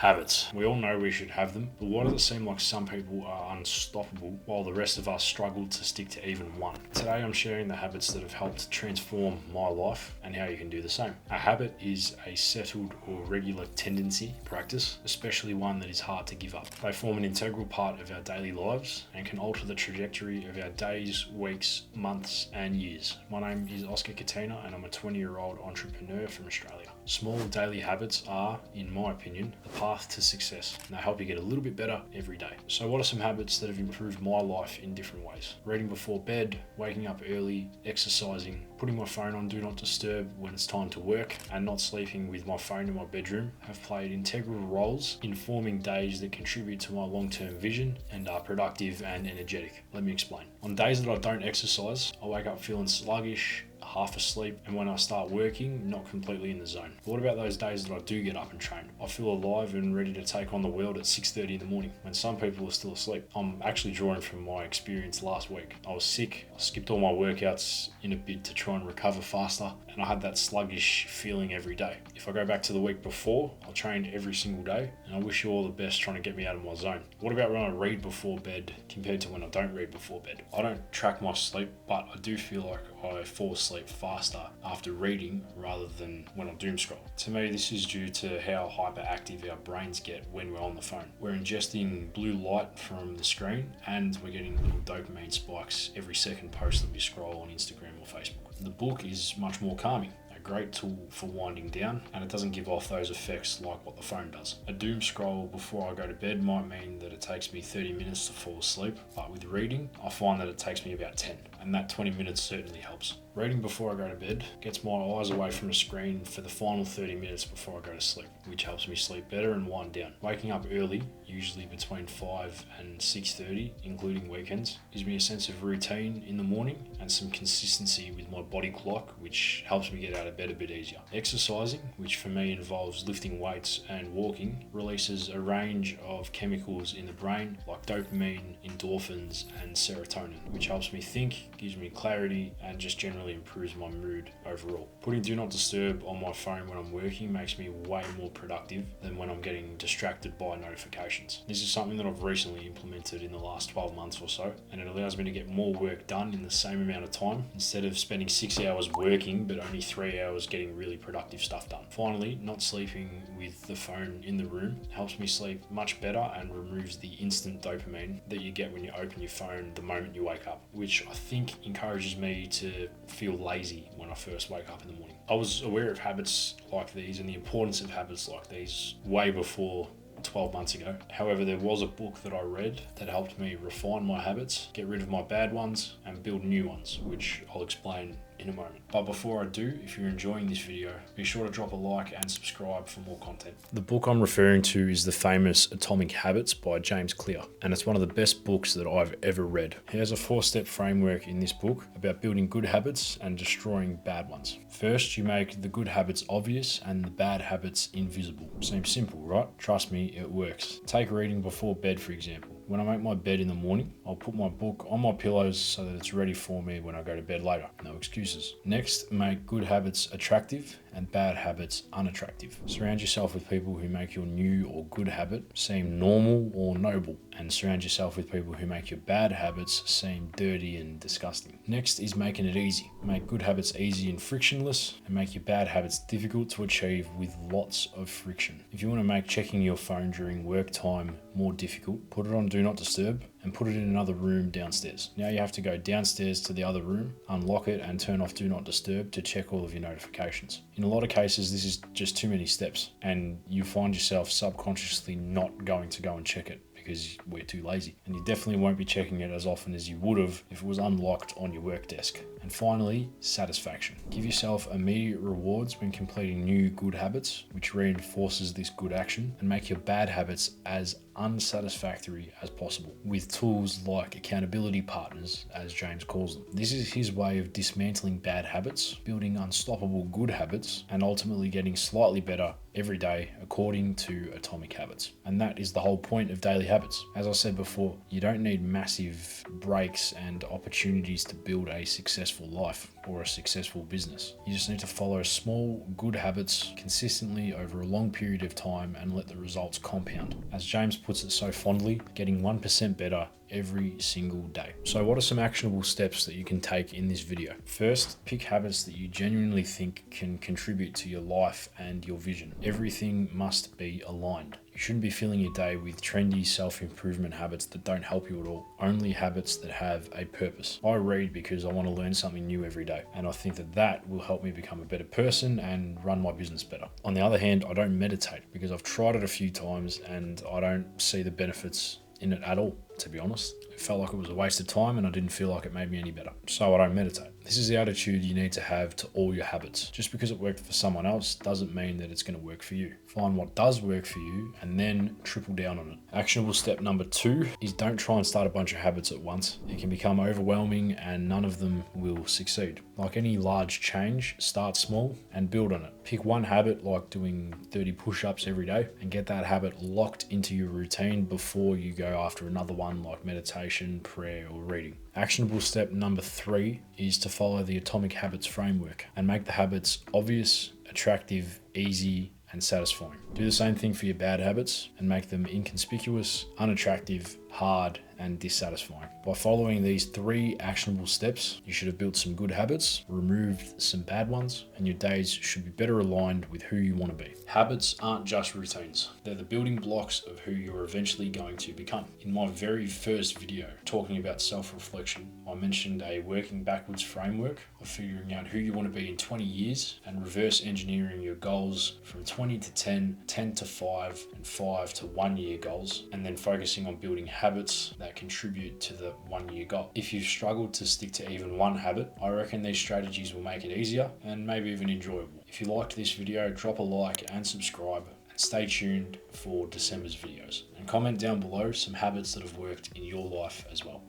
Habits. We all know we should have them, but why does it seem like some people are unstoppable while the rest of us struggle to stick to even one? Today I'm sharing the habits that have helped transform my life and how you can do the same. A habit is a settled or regular tendency, practice, especially one that is hard to give up. They form an integral part of our daily lives and can alter the trajectory of our days, weeks, months and years. My name is Oscar Katina and I'm a 20-year-old entrepreneur from Australia. Small daily habits are, in my opinion, the path to success, and they help you get a little bit better every day. So what are some habits that have improved my life in different ways? Reading before bed, waking up early, exercising, putting my phone on do not disturb when it's time to work, and not sleeping with my phone in my bedroom have played integral roles in forming days that contribute to my long-term vision and are productive and energetic. Let me explain. On days that I don't exercise, I wake up feeling sluggish, half asleep, and when I start working, not completely in the zone. But what about those days that I do get up and train? I feel alive and ready to take on the world at 6:30 in the morning when some people are still asleep. I'm actually drawing from my experience last week. I was sick, I skipped all my workouts in a bid to try and recover faster, and I had that sluggish feeling every day. If I go back to the week before, I trained every single day, and I wish you all the best trying to get me out of my zone. What about when I read before bed compared to when I don't read before bed? I don't track my sleep, but I do feel like I fall asleep faster after reading rather than when I doom scroll. To me, this is due to how hyperactive our brains get when we're on the phone. We're ingesting blue light from the screen and we're getting little dopamine spikes every second post that we scroll on Instagram or Facebook. The book is much more calming. Great tool for winding down, and it doesn't give off those effects like what the phone does. A doom scroll before I go to bed might mean that it takes me 30 minutes to fall asleep, but with reading, I find that it takes me about 10, and that 20 minutes certainly helps. Reading before I go to bed gets my eyes away from the screen for the final 30 minutes before I go to sleep, which helps me sleep better and wind down. Waking up early, usually between 5 and 6:30, including weekends, gives me a sense of routine in the morning and some consistency with my body clock, which helps me get out of bed a bit easier. Exercising, which for me involves lifting weights and walking, releases a range of chemicals in the brain like dopamine, endorphins and serotonin, which helps me think, gives me clarity and just generally improves my mood overall. Putting do not disturb on my phone when I'm working makes me way more productive than when I'm getting distracted by notifications. This is something that I've recently implemented in the last 12 months or so, and it allows me to get more work done in the same amount of time instead of spending 6 hours working but only 3 hours getting really productive stuff done. Finally, not sleeping with the phone in the room helps me sleep much better and removes the instant dopamine that you get when you open your phone the moment you wake up, which I think encourages me to feel lazy when I first wake up in the morning. I was aware of habits like these and the importance of habits like these way before 12 months ago. However, there was a book that I read that helped me refine my habits, get rid of my bad ones and build new ones, which I'll explain in a moment. But before I do, if you're enjoying this video, be sure to drop a like and subscribe for more content. The book I'm referring to is the famous Atomic Habits by James Clear, and it's one of the best books that I've ever read. He has a 4-step framework in this book about building good habits and destroying bad ones. First, you make the good habits obvious and the bad habits invisible. Seems simple, right? Trust me, it works. Take reading before bed, for example. When I make my bed in the morning, I'll put my book on my pillows so that it's ready for me when I go to bed later. No excuses. Next, make good habits attractive and bad habits unattractive. Surround yourself with people who make your new or good habit seem normal or noble, and surround yourself with people who make your bad habits seem dirty and disgusting. Next is making it easy. Make good habits easy and frictionless, and make your bad habits difficult to achieve with lots of friction. If you want to make checking your phone during work time more difficult, put it on do not disturb and put it in another room downstairs. Now you have to go downstairs to the other room, unlock it and turn off do not disturb to check all of your notifications. In a lot of cases, this is just too many steps and you find yourself subconsciously not going to go and check it because we're too lazy. And you definitely won't be checking it as often as you would have if it was unlocked on your work desk. And finally, satisfaction. Give yourself immediate rewards when completing new good habits, which reinforces this good action, and make your bad habits as unsatisfactory as possible with tools like accountability partners, as James calls them. This is his way of dismantling bad habits, building unstoppable good habits, and ultimately getting slightly better every day according to atomic habits. And that is the whole point of daily habits. As I said before, you don't need massive breaks and opportunities to build a successful life or a successful business. You just need to follow small, good habits consistently over a long period of time and let the results compound. As James puts it so fondly, getting 1% better every single day. So what are some actionable steps that you can take in this video? First, pick habits that you genuinely think can contribute to your life and your vision. Everything must be aligned. You shouldn't be filling your day with trendy self-improvement habits that don't help you at all. Only habits that have a purpose. I read because I want to learn something new every day, and I think that that will help me become a better person and run my business better. On the other hand, I don't meditate because I've tried it a few times and I don't see the benefits in it at all, to be honest. It felt like it was a waste of time and I didn't feel like it made me any better. So I don't meditate. This is the attitude you need to have to all your habits. Just because it worked for someone else doesn't mean that it's going to work for you. Find what does work for you and then triple down on it. Actionable step number 2 is don't try and start a bunch of habits at once. It can become overwhelming and none of them will succeed. Like any large change, start small and build on it. Pick one habit like doing 30 push-ups every day and get that habit locked into your routine before you go after another one like meditation, prayer, or reading. Actionable step number 3 is to follow the Atomic Habits framework and make the habits obvious, attractive, easy, and satisfying. Do the same thing for your bad habits and make them inconspicuous, unattractive, hard, and dissatisfying. By following these 3 actionable steps, you should have built some good habits, removed some bad ones, and your days should be better aligned with who you want to be. Habits aren't just routines. They're the building blocks of who you're eventually going to become. In my very first video talking about self-reflection, I mentioned a working backwards framework of figuring out who you want to be in 20 years and reverse engineering your goals from 20 to 10, 10 to 5, and 5 to 1 year goals, and then focusing on building habits that contribute to the 1 year goal. If you've struggled to stick to even one habit, I reckon these strategies will make it easier and maybe even enjoyable. If you liked this video, drop a like and subscribe, and stay tuned for December's videos. And comment down below some habits that have worked in your life as well.